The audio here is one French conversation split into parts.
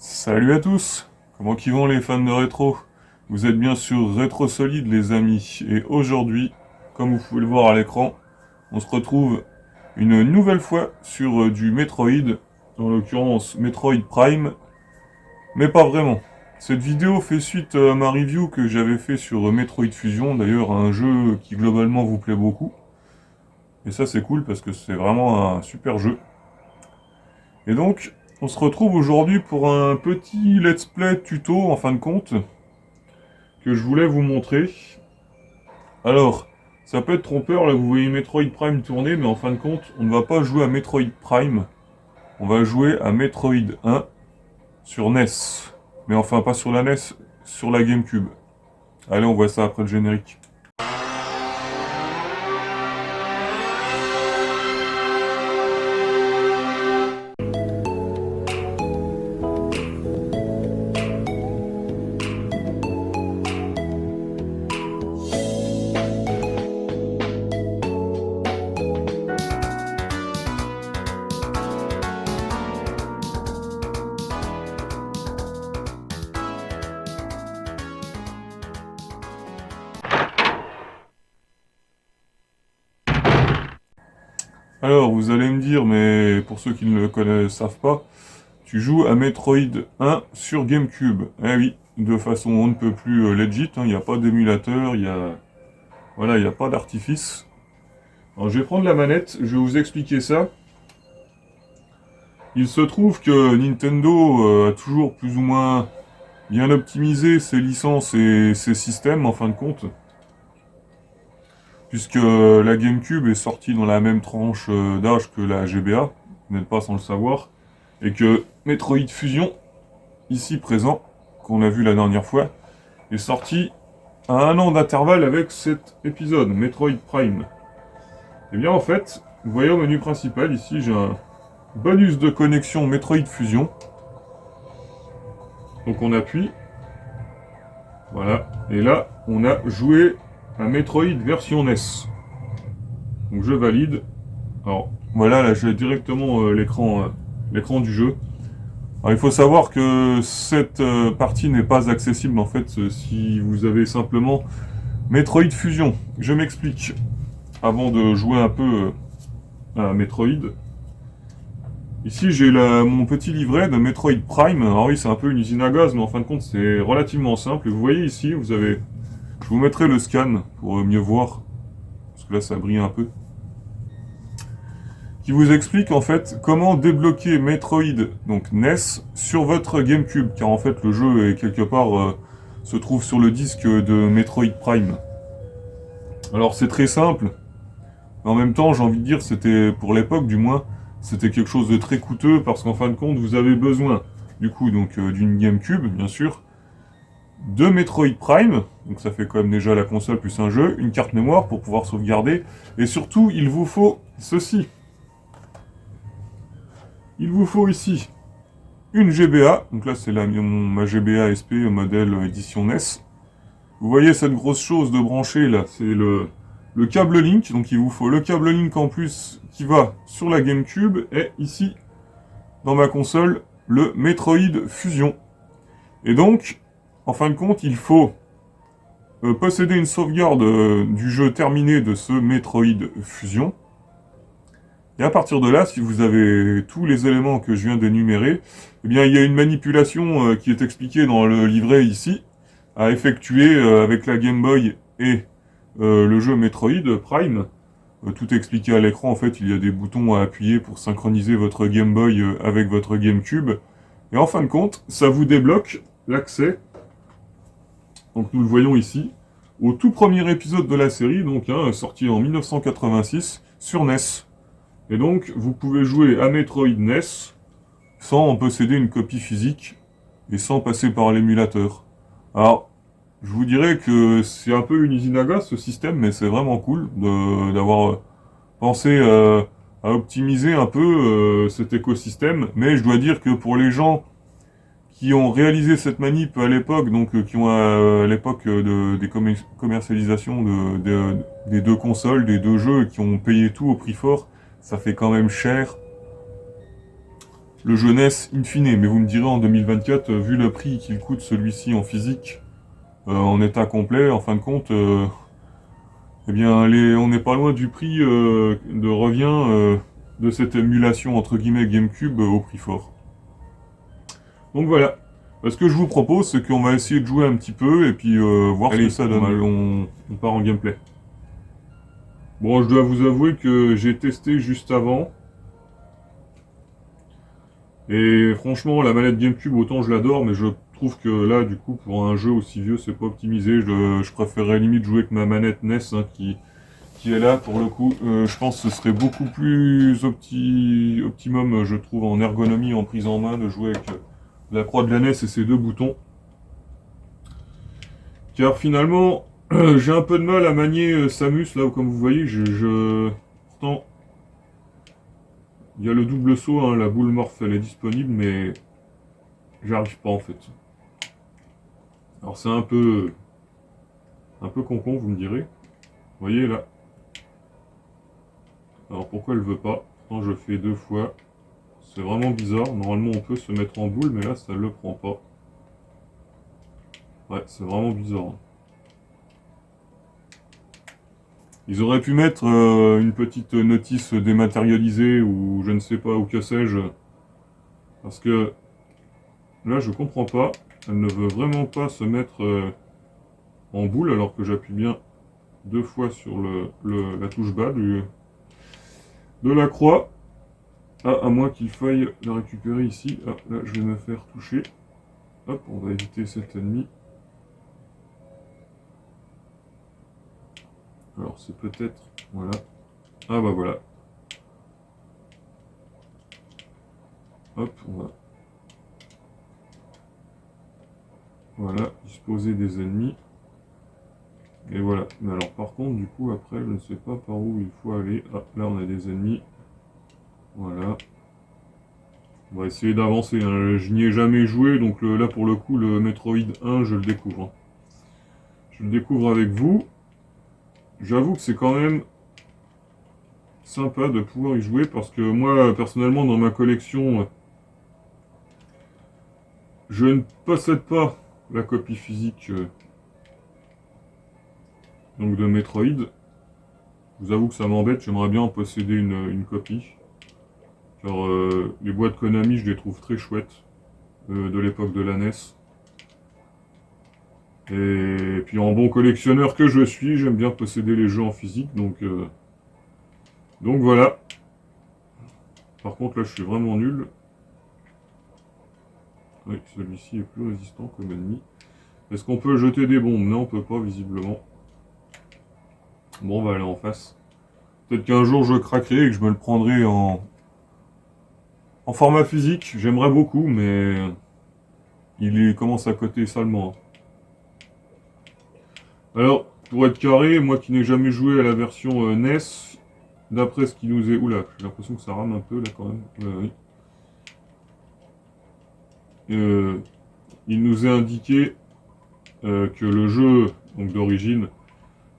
Salut à tous. Comment qu'ils vont les fans de rétro? Vous êtes bien sûr Rétro Solide les amis, et aujourd'hui, comme vous pouvez le voir à l'écran, on se retrouve une nouvelle fois sur du Metroid, en l'occurrence Metroid Prime, mais pas vraiment. Cette vidéo fait suite à ma review que j'avais fait sur Metroid Fusion, d'ailleurs un jeu qui globalement vous plaît beaucoup. Et ça c'est cool parce que c'est vraiment un super jeu. Et donc, on se retrouve aujourd'hui pour un petit let's play tuto en fin de compte que je voulais vous montrer. Alors, ça peut être trompeur, là vous voyez Metroid Prime tourner, mais en fin de compte, on ne va pas jouer à Metroid Prime, on va jouer à Metroid 1 sur NES. Mais enfin pas sur la NES, sur la GameCube. Allez, on voit ça après le générique. Alors, vous allez me dire, mais pour ceux qui ne le connaissent, savent pas, tu joues à Metroid 1 sur GameCube. Eh oui, de façon on ne peut plus legit, il n'y a pas d'émulateur, voilà, il n'y a pas d'artifice. Alors je vais prendre la manette, je vais vous expliquer ça. Il se trouve que Nintendo a toujours plus ou moins bien optimisé ses licences et ses systèmes en fin de compte. Puisque la GameCube est sortie dans la même tranche d'âge que la GBA, vous n'êtes pas sans le savoir, et que Metroid Fusion, ici présent, qu'on a vu la dernière fois, est sorti à 1 an d'intervalle avec cet épisode, Metroid Prime. Et bien en fait, vous voyez au menu principal, ici j'ai un bonus de connexion Metroid Fusion. Donc on appuie, voilà, et là on a joué à Metroid version NES. Donc je valide. Alors voilà, là j'ai directement l'écran du jeu. Alors il faut savoir que cette partie n'est pas accessible en fait si vous avez simplement Metroid Fusion. Je m'explique. Avant de jouer un peu à Metroid. Ici j'ai mon petit livret de Metroid Prime. Alors oui, c'est un peu une usine à gaz, mais en fin de compte c'est relativement simple. Et vous voyez ici, je vous mettrai le scan pour mieux voir, parce que là ça brille un peu. Qui vous explique en fait comment débloquer Metroid, donc NES, sur votre GameCube, car en fait le jeu est quelque part se trouve sur le disque de Metroid Prime. Alors c'est très simple. Mais en même temps, j'ai envie de dire, c'était, pour l'époque du moins, c'était quelque chose de très coûteux parce qu'en fin de compte, vous avez besoin, du coup, donc d'une GameCube, bien sûr, de Metroid Prime, donc ça fait quand même déjà la console plus un jeu, une carte mémoire pour pouvoir sauvegarder, et surtout, il vous faut ceci. Il vous faut ici une GBA, donc là c'est ma GBA SP modèle édition NES. Vous voyez cette grosse chose de brancher là, c'est le câble Link, donc il vous faut le câble Link en plus qui va sur la GameCube, et ici, dans ma console, le Metroid Fusion. Et donc, en fin de compte, il faut posséder une sauvegarde du jeu terminé de ce Metroid Fusion. Et à partir de là, si vous avez tous les éléments que je viens d'énumérer, eh bien il y a une manipulation qui est expliquée dans le livret ici, à effectuer avec la Game Boy et le jeu Metroid Prime. Tout expliqué à l'écran, en fait, il y a des boutons à appuyer pour synchroniser votre Game Boy avec votre GameCube. Et en fin de compte, ça vous débloque l'accès, donc nous le voyons ici, au tout premier épisode de la série, donc sorti en 1986, sur NES. Et donc, vous pouvez jouer à Metroid NES sans en posséder une copie physique et sans passer par l'émulateur. Alors, je vous dirais que c'est un peu une usine à gaz ce système, mais c'est vraiment cool d'avoir pensé à optimiser un peu cet écosystème. Mais je dois dire que pour les gens qui ont réalisé cette manip à l'époque, donc qui ont à l'époque des commercialisations des deux consoles, des deux jeux, qui ont payé tout au prix fort, ça fait quand même cher. le jeu NES in fine. Mais vous me direz en 2024, vu le prix qu'il coûte celui-ci en physique, en état complet, en fin de compte, eh bien, on n'est pas loin du prix de revient de cette émulation entre guillemets GameCube au prix fort. Donc voilà. Ce que je vous propose, c'est qu'on va essayer de jouer un petit peu et puis voir ce que ça donne. On part en gameplay. Bon, je dois vous avouer que j'ai testé juste avant. Et franchement, la manette GameCube, autant je l'adore, mais je trouve que là, du coup, pour un jeu aussi vieux, c'est pas optimisé. Je préférerais limite jouer avec ma manette NES hein, qui est là pour le coup. Je pense que ce serait beaucoup plus optimum, je trouve, en ergonomie, en prise en main, de jouer avec la croix de la NES et ses deux boutons. Car finalement, j'ai un peu de mal à manier Samus, là, comme vous voyez, pourtant, il y a le double saut, hein, la boule morph, elle est disponible, mais j'arrive pas, en fait. Alors c'est un peu con, vous me direz. Vous voyez, là. Alors pourquoi elle veut pas? Pourtant, je fais 2 fois. C'est vraiment bizarre. Normalement, on peut se mettre en boule, mais là, ça le prend pas. Ouais, c'est vraiment bizarre. Hein. Ils auraient pu mettre une petite notice dématérialisée ou je ne sais pas, ou que sais-je. Parce que là, je comprends pas. Elle ne veut vraiment pas se mettre en boule alors que j'appuie bien 2 fois sur la touche bas de la croix. Ah, à moins qu'il faille la récupérer ici. Ah, là, je vais me faire toucher. Hop, on va éviter cet ennemi. Alors, c'est peut-être... Voilà. Ah, bah voilà. Hop, on va... Voilà, disposer des ennemis. Et voilà. Mais alors, par contre, du coup, après, je ne sais pas par où il faut aller. Ah, là, on a des ennemis. Voilà. On va essayer d'avancer. Hein. Je n'y ai jamais joué, donc là, pour le coup, le Metroid 1, je le découvre. Hein. Je le découvre avec vous. J'avoue que c'est quand même sympa de pouvoir y jouer parce que moi, personnellement, dans ma collection, je ne possède pas la copie physique donc de Metroid. Je vous avoue que ça m'embête, j'aimerais bien en posséder une copie. Car les boîtes Konami, je les trouve très chouettes de l'époque de la NES. Et puis en bon collectionneur que je suis, j'aime bien posséder les jeux en physique, donc voilà. Par contre là je suis vraiment nul. Oui, celui-ci est plus résistant comme ennemi. Est-ce qu'on peut jeter des bombes? Non, on peut pas visiblement. Bon, on va aller en face. Peut-être qu'un jour je craquerai et que je me le prendrai en format physique. J'aimerais beaucoup, mais il commence à coter salement. Alors, pour être carré, moi qui n'ai jamais joué à la version NES, d'après ce qui nous est... Oula, j'ai l'impression que ça rame un peu là quand même. Oui. Il nous est indiqué que le jeu donc d'origine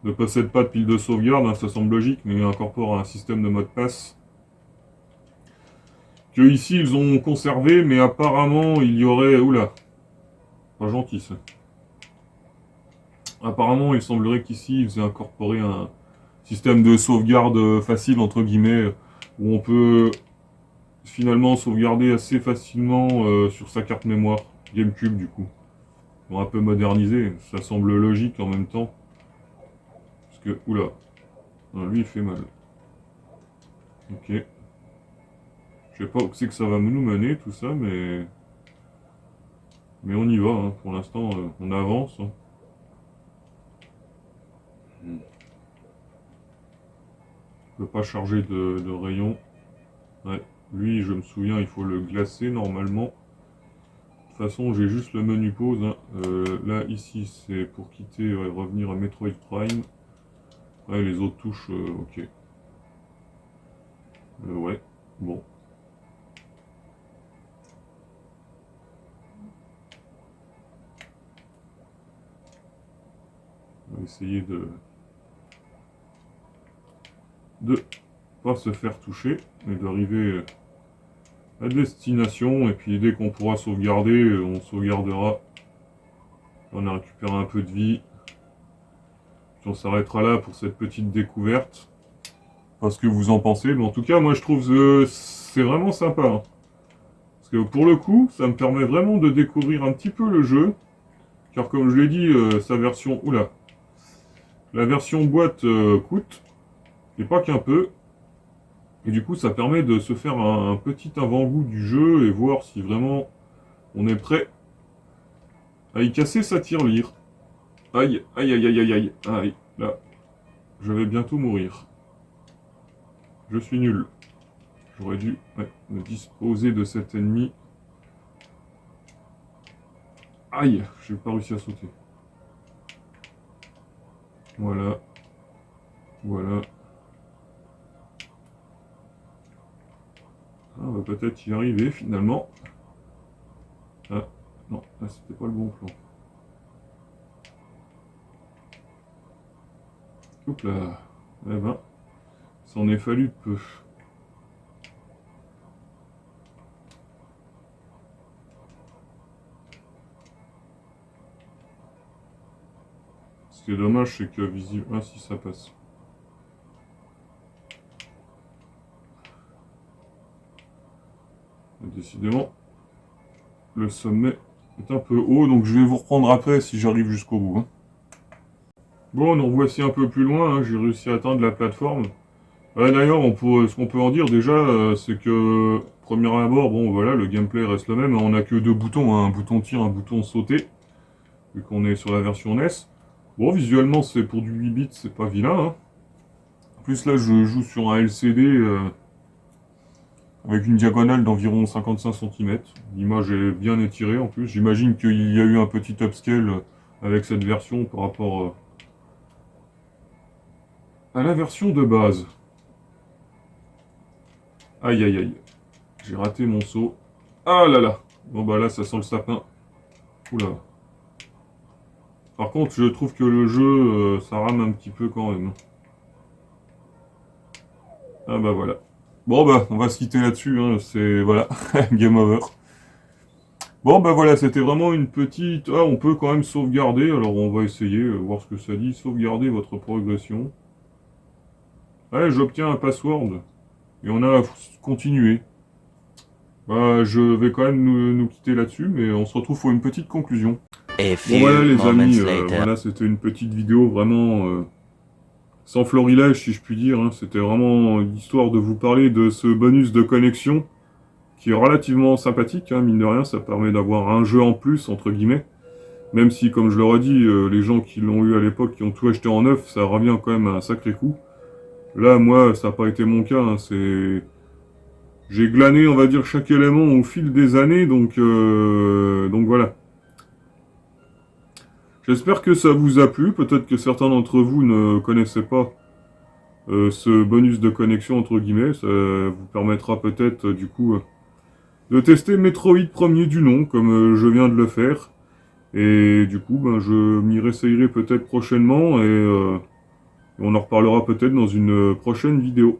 ne possède pas de pile de sauvegarde, hein, ça semble logique, mais il incorpore un système de mot de passe que ici ils ont conservé, mais apparemment il y aurait... Oula, pas gentil ça. Apparemment il semblerait qu'ici ils aient incorporé un système de sauvegarde facile entre guillemets, où on peut finalement sauvegarder assez facilement sur sa carte mémoire GameCube du coup. Bon, un peu modernisé, ça semble logique en même temps. Parce que, oula, non, lui il fait mal. Ok. Je sais pas où c'est que ça va nous mener tout ça, mais on y va. Hein. Pour l'instant, on avance. Hein. Je peux pas charger de rayon. Ouais. Lui, je me souviens, il faut le glacer normalement. De toute façon, j'ai juste le menu pause. Hein. Là, ici, c'est pour quitter, revenir à Metroid Prime. Ouais, les autres touches, ok. Ouais, bon. On va essayer de pas se faire toucher, mais d'arriver à destination, et puis dès qu'on pourra sauvegarder, on sauvegardera. On a récupéré un peu de vie. Puis on s'arrêtera là pour cette petite découverte. Pas ce que vous en pensez, mais en tout cas, moi je trouve que c'est vraiment sympa. Hein. Parce que pour le coup, ça me permet vraiment de découvrir un petit peu le jeu. Car comme je l'ai dit, sa version... Oula. La version boîte coûte. Et pas qu'un peu. Et du coup, ça permet de se faire un petit avant-goût du jeu et voir si vraiment on est prêt à y casser sa tirelire. Aïe, aïe, aïe, aïe, aïe, aïe, aïe, là, je vais bientôt mourir. Je suis nul. J'aurais dû me disposer de cet ennemi. Aïe, j'ai pas réussi à sauter. Voilà. Voilà. Ah, on va peut-être y arriver finalement. Ah, non, là c'était pas le bon plan. Oups là. Eh ben, ça en est fallu de peu. Ce qui est dommage, c'est que visible. Ah si, ça passe. Décidément, le sommet est un peu haut, donc je vais vous reprendre après si j'arrive jusqu'au bout. Hein. Bon, nous voici un peu plus loin, hein. J'ai réussi à atteindre la plateforme. D'ailleurs, ce qu'on peut en dire déjà, c'est que, premier abord, bon voilà, le gameplay reste le même, on n'a que deux boutons, hein, un bouton tir, un bouton sauter, vu qu'on est sur la version NES. Bon, visuellement, c'est pour du 8 bits, c'est pas vilain. Hein. En plus, là, je joue sur un LCD avec une diagonale d'environ 55 cm. L'image est bien étirée en plus. J'imagine qu'il y a eu un petit upscale avec cette version par rapport à la version de base. Aïe aïe aïe. J'ai raté mon saut. Ah là là. Bon bah là ça sent le sapin. Oula. Par contre je trouve que le jeu ça rame un petit peu quand même. Ah bah voilà. Bon bah on va se quitter là-dessus. Hein. C'est voilà. Game over. Bon bah voilà, c'était vraiment une petite... Ah, on peut quand même sauvegarder. Alors on va essayer, voir ce que ça dit. Sauvegarder votre progression. Allez, j'obtiens un password. Et on a continué. Bah, je vais quand même nous quitter là-dessus, mais on se retrouve pour une petite conclusion. Bon voilà les amis, voilà, c'était une petite vidéo vraiment sans florilège si je puis dire. Hein. C'était vraiment l'histoire de vous parler de ce bonus de connexion qui est relativement sympathique. Hein. Mine de rien, ça permet d'avoir un jeu en plus, entre guillemets. Même si, comme je leur ai dit, les gens qui l'ont eu à l'époque, qui ont tout acheté en neuf, ça revient quand même à un sacré coup. Là, moi, ça n'a pas été mon cas. Hein. J'ai glané, on va dire, chaque élément au fil des années, donc voilà. J'espère que ça vous a plu. Peut-être que certains d'entre vous ne connaissaient pas ce bonus de connexion, entre guillemets. Ça vous permettra peut-être, du coup, de tester Metroid premier du nom, comme je viens de le faire. Et du coup, ben, je m'y réessayerai peut-être prochainement, et on en reparlera peut-être dans une prochaine vidéo.